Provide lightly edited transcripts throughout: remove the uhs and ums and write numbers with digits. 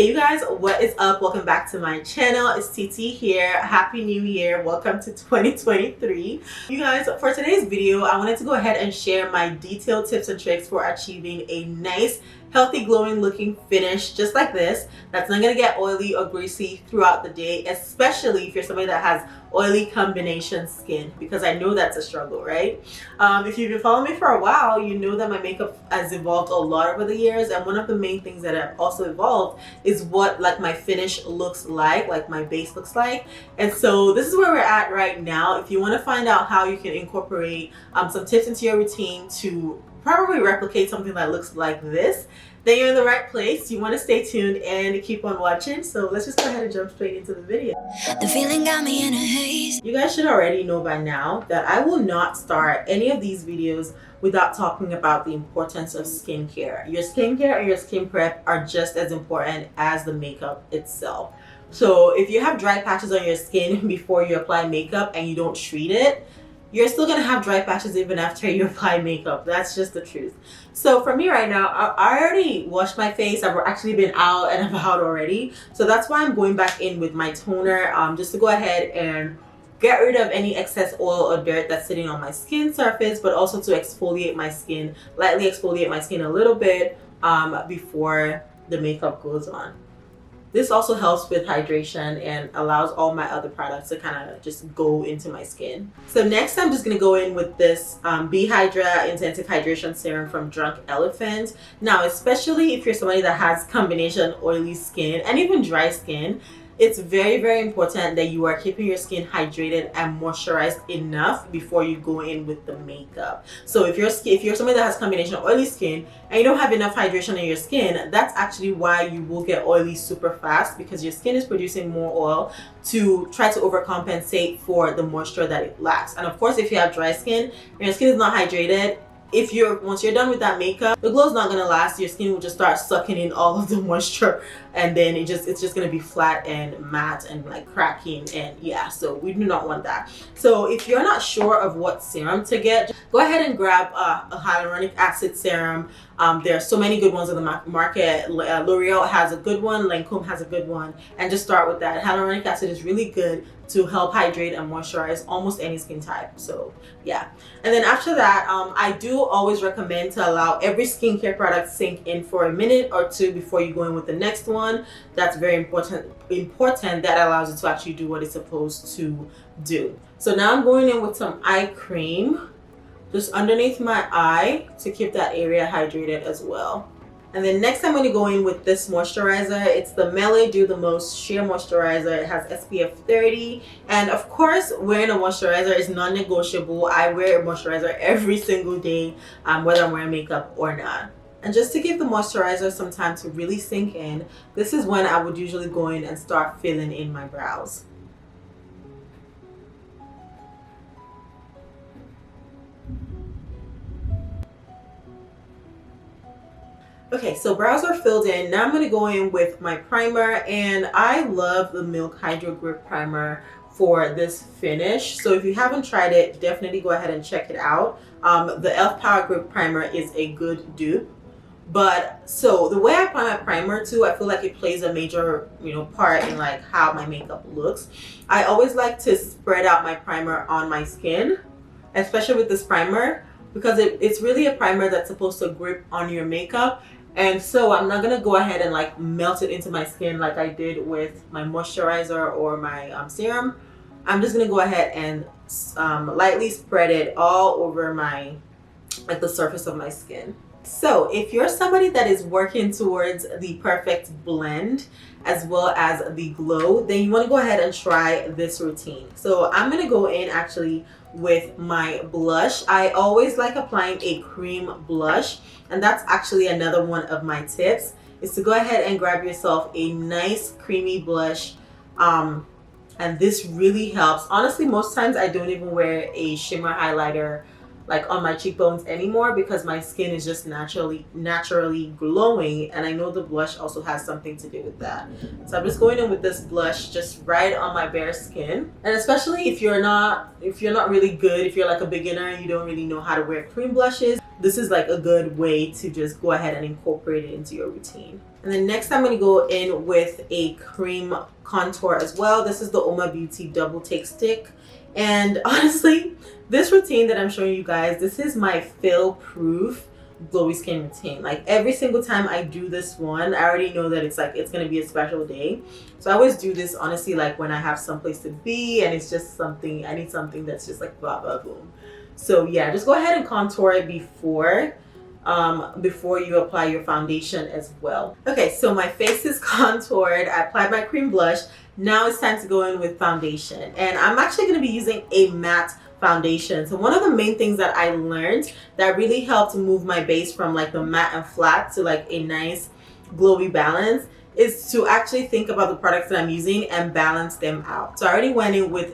Hey you guys, what is up? Welcome back to my channel. It's TT here. Happy New Year. Welcome to 2023. You guys, for today's video, I wanted to go ahead and share my detailed tips and tricks for achieving a nice, healthy, glowing looking finish just like this. That's not going to get oily or greasy throughout the day, especially if you're somebody that has oily combination skin, because I know that's a struggle, right? If you've been following me for a while, you know that my makeup has evolved a lot over the years, and one of the main things that have also evolved is what like my finish looks like my base looks like. And so this is where we're at right now. If you want to find out how you can incorporate some tips into your routine to probably replicate something that looks like this, then you're in the right place. You want to stay tuned and keep on watching. So let's just go ahead and jump straight into the video. The feeling got me in a haze. You guys should already know by now that I will not start any of these videos without talking about the importance of skincare. Your skincare and your skin prep are just as important as the makeup itself. So if you have dry patches on your skin before you apply makeup and you don't treat it, you're still gonna have dry patches even after you apply makeup. That's just the truth. So for me right now, I already washed my face. I've actually been out and about already. So that's why I'm going back in with my toner, just to go ahead and get rid of any excess oil or dirt that's sitting on my skin surface, but also to exfoliate my skin, lightly exfoliate my skin a little bit before the makeup goes on. This also helps with hydration and allows all my other products to kind of just go into my skin. So next I'm just going to go in with this Be Hydra Intensive Hydration Serum from Drunk Elephant. Now, especially if you're somebody that has combination oily skin and even dry skin, it's very, very important that you are keeping your skin hydrated and moisturized enough before you go in with the makeup. So if you're somebody that has combination oily skin and you don't have enough hydration in your skin, that's actually why you will get oily super fast, because your skin is producing more oil to try to overcompensate for the moisture that it lacks. And of course, if you have dry skin and your skin is not hydrated, once you're done with that makeup, the glow is not going to last. Your skin will just start sucking in all of the moisture, and then it's just going to be flat and matte and like cracking, and yeah, so we do not want that. So if you're not sure of what serum to get, go ahead and grab a hyaluronic acid serum. There are so many good ones on the market. L'Oreal has a good one, Lancome has a good one, and just start with that. Hyaluronic acid is really good to help hydrate and moisturize almost any skin type. So yeah, and then after that, I do always recommend to allow every skincare product sink in for a minute or two before you go in with the next one. That's very important. That allows it to actually do what it's supposed to do. So now I'm going in with some eye cream just underneath my eye to keep that area hydrated as well. And then next I'm going to go in with this moisturizer. It's the Mele Do The Most Sheer Moisturizer. It has SPF 30. And of course, wearing a moisturizer is non-negotiable. I wear a moisturizer every single day, whether I'm wearing makeup or not. And just to give the moisturizer some time to really sink in, this is when I would usually go in and start filling in my brows. Okay, so brows are filled in. Now I'm going to go in with my primer, and I love the Milk Hydro Grip Primer for this finish. So if you haven't tried it, definitely go ahead and check it out. The e.l.f. Power Grip Primer is a good dupe. But so the way I apply my primer too, I feel like it plays a major part in like how my makeup looks. I always like to spread out my primer on my skin, especially with this primer, because it's really a primer that's supposed to grip on your makeup. And so I'm not gonna go ahead and like melt it into my skin like I did with my moisturizer or my serum. I'm just gonna go ahead and lightly spread it all over the surface of my skin. So if you're somebody that is working towards the perfect blend as well as the glow, then you want to go ahead and try this routine. So I'm going to go in actually with my blush. I always like applying a cream blush, and that's actually another one of my tips, is to go ahead and grab yourself a nice creamy blush. And this really helps. Honestly, most times I don't even wear a shimmer highlighter like on my cheekbones anymore, because my skin is just naturally glowing, and I know the blush also has something to do with that. So I'm just going in with this blush just right on my bare skin. And especially if you're not really good, if you're like a beginner and you don't really know how to wear cream blushes, this is like a good way to just go ahead and incorporate it into your routine. And then next I'm going to go in with a cream contour as well. This is the Oma Beauty Double Take Stick. And honestly, this routine that I'm showing you guys, this is my fail-proof glowy skin routine. Like every single time I do this one, I already know that it's gonna be a special day. So I always do this honestly like when I have someplace to be and it's just something, I need something that's just like blah blah boom. So yeah, just go ahead and contour it before you apply your foundation as well. Okay, so my face is contoured. I applied my cream blush. Now it's time to go in with foundation, and I'm actually going to be using a matte foundation. So one of the main things that I learned that really helped move my base from like the matte and flat to like a nice glowy balance is to actually think about the products that I'm using and balance them out. So I already went in with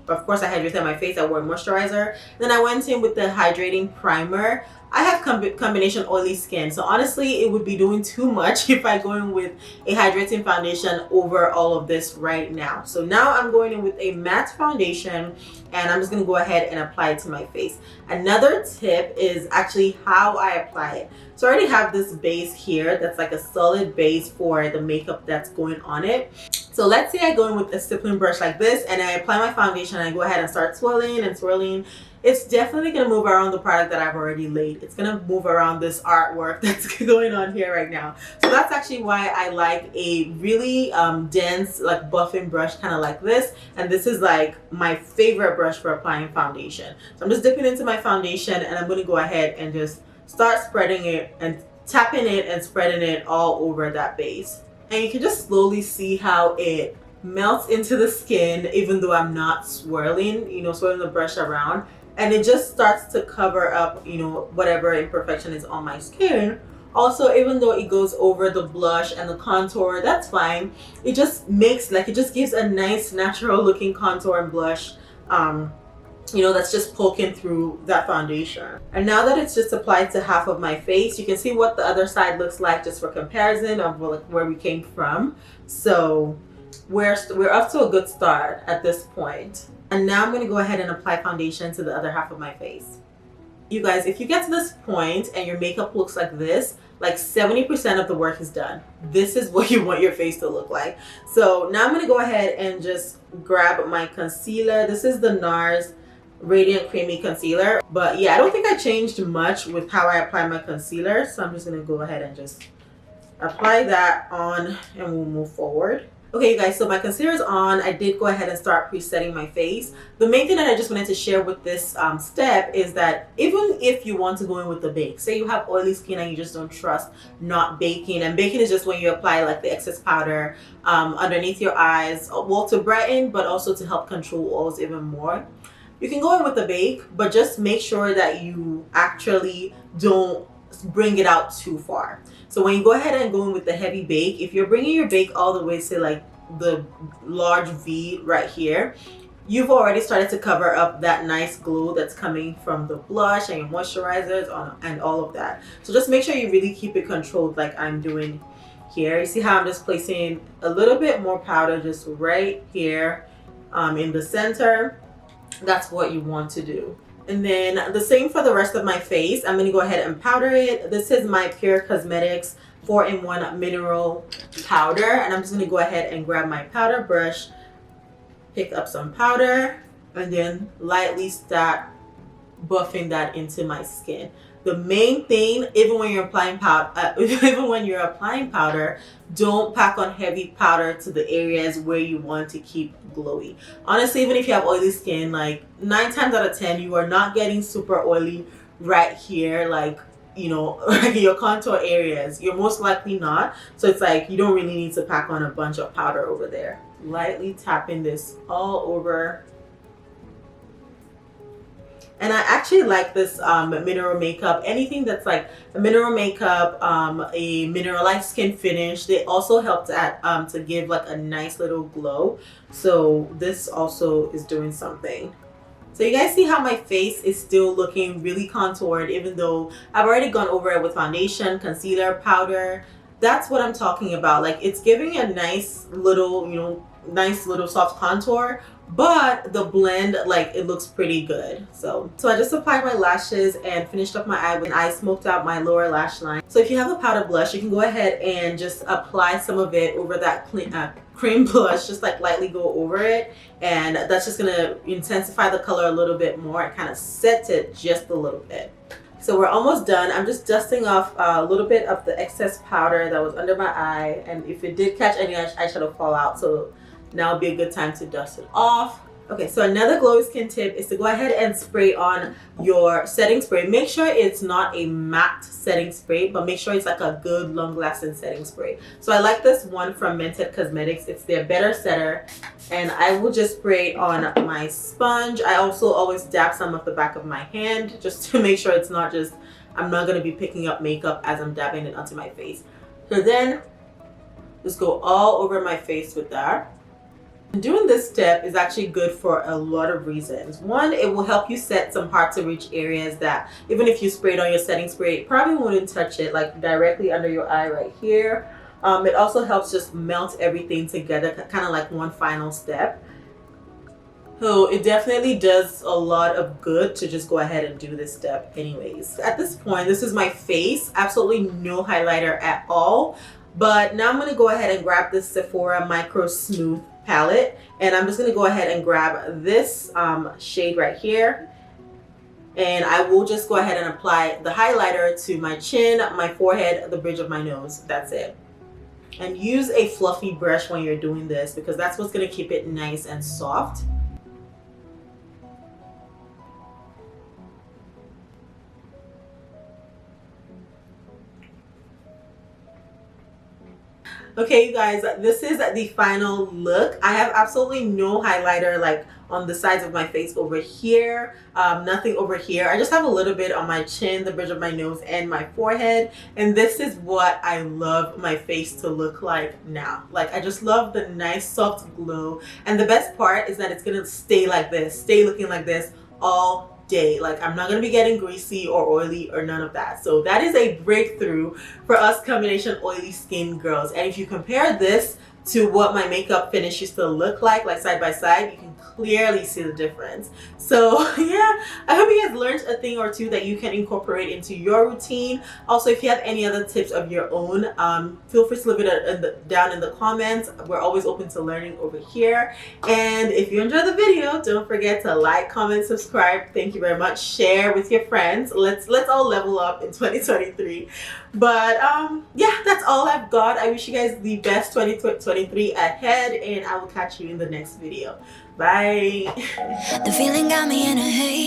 of course I hydrated my face, I wore moisturizer. Then I went in with the hydrating primer. I have combination oily skin, so honestly it would be doing too much if I go in with a hydrating foundation over all of this right now. So now I'm going in with a matte foundation and I'm just going to go ahead and apply it to my face. Another tip is actually how I apply it. So I already have this base here that's like a solid base for the makeup that's going on it. So let's say I go in with a stippling brush like this and I apply my foundation and I go ahead and start swirling and swirling. It's definitely going to move around the product that I've already laid. It's going to move around this artwork that's going on here right now. So that's actually why I like a really dense like buffing brush kind of like this. And this is like my favorite brush for applying foundation. So I'm just dipping into my foundation and I'm going to go ahead and just start spreading it and tapping it and spreading it all over that base. And you can just slowly see how it melts into the skin even though I'm not swirling, swirling the brush around. And it just starts to cover up, whatever imperfection is on my skin. Also, even though it goes over the blush and the contour, that's fine. It just makes, it just gives a nice natural looking contour and blush, that's just poking through that foundation. And now that it's just applied to half of my face, you can see what the other side looks like just for comparison of where we came from. So we're off to a good start at this point. And now I'm going to go ahead and apply foundation to the other half of my face. You guys, if you get to this point and your makeup looks like this, like 70% of the work is done. This is what you want your face to look like. So now I'm going to go ahead and just grab my concealer. This is the Nars Radiant Creamy Concealer. But yeah, I don't think I changed much with how I apply my concealer. So I'm just going to go ahead and just apply that on and we'll move forward. Okay, you guys, so my concealer is on. I did go ahead and start presetting my face. The main thing that I just wanted to share with this step is that even if you want to go in with the bake, say you have oily skin and you just don't trust not baking, and baking is just when you apply like the excess powder underneath your eyes, well, to brighten, but also to help control oils even more. You can go in with the bake, but just make sure that you actually don't bring it out too far. So when you go ahead and go in with the heavy bake, if you're bringing your bake all the way to like the large V right here, you've already started to cover up that nice glow that's coming from the blush and your moisturizers and all of that. So just make sure you really keep it controlled like I'm doing here. You see how I'm just placing a little bit more powder just right here in the center. That's what you want to do. And then the same for the rest of my face. I'm going to go ahead and powder it. This is my Pure Cosmetics 4-in-1 mineral powder. And I'm just going to go ahead and grab my powder brush, pick up some powder, and then lightly start buffing that into my skin. The main thing, even when you're applying powder, don't pack on heavy powder to the areas where you want to keep glowy. Honestly, even if you have oily skin, like 9 times out of 10, you are not getting super oily right here, like your contour areas. You're most likely not. So it's like you don't really need to pack on a bunch of powder over there. Lightly tapping this all over. And I actually like this mineral makeup. Anything that's like a mineral makeup, a mineralized skin finish, they also help to add, to give like a nice little glow. So this also is doing something. So you guys see how my face is still looking really contoured, even though I've already gone over it with foundation, concealer, powder. That's what I'm talking about. Like it's giving a nice little, nice little soft contour but the blend, like, it looks pretty good. So I just applied my lashes and finished up my eye and I smoked out my lower lash line. So if you have a powder blush, you can go ahead and just apply some of it over that cream blush, just like lightly go over it, and that's just gonna intensify the color a little bit more and kind of sets it just a little bit. So we're almost done. I'm just dusting off a little bit of the excess powder that was under my eye, and if it did catch any eyeshadow fall out, so now would be a good time to dust it off. Okay, so another glowy skin tip is to go ahead and spray on your setting spray. Make sure it's not a matte setting spray, but make sure it's like a good long-lasting setting spray. So I like this one from Mented Cosmetics. It's their Better Setter, and I will just spray it on my sponge. I also always dab some of the back of my hand just to make sure it's not just, I'm not going to be picking up makeup as I'm dabbing it onto my face. So then just go all over my face with that. Doing this step is actually good for a lot of reasons. One, it will help you set some hard to reach areas that even if you sprayed on your setting spray, it probably wouldn't touch it, like directly under your eye right here. It also helps just melt everything together, kind of like one final step. So it definitely does a lot of good to just go ahead and do this step anyways. At this point, this is my face, absolutely no highlighter at all. But now I'm going to go ahead and grab this Sephora Micro Smooth palette, and I'm just going to go ahead and grab this shade right here, and I will just go ahead and apply the highlighter to my chin, my forehead, the bridge of my nose. That's it. And use a fluffy brush when you're doing this, because that's what's going to keep it nice and soft. Okay, you guys, this is the final look. I have absolutely no highlighter like on the sides of my face over here, nothing over here. I just have a little bit on my chin, the bridge of my nose, and my forehead, and this is what I love my face to look like now. Like, I just love the nice soft glow, and the best part is that it's gonna stay like this, stay looking like this all day. Like, I'm not going to be getting greasy or oily or none of that. So that is a breakthrough for us combination oily skin girls. And if you compare this to what my makeup finish used to look like side by side, you can clearly see the difference. So yeah, I hope you guys learned a thing or two that you can incorporate into your routine. Also, if you have any other tips of your own, feel free to leave it down in the comments. We're always open to learning over here. And if you enjoyed the video, don't forget to like, comment, subscribe. Thank you very much. Share with your friends. Let's all level up in 2023. But yeah, that's all I've got. I wish you guys the best 2023 ahead, and I will catch you in the next video. Bye. The feeling got me in a haze.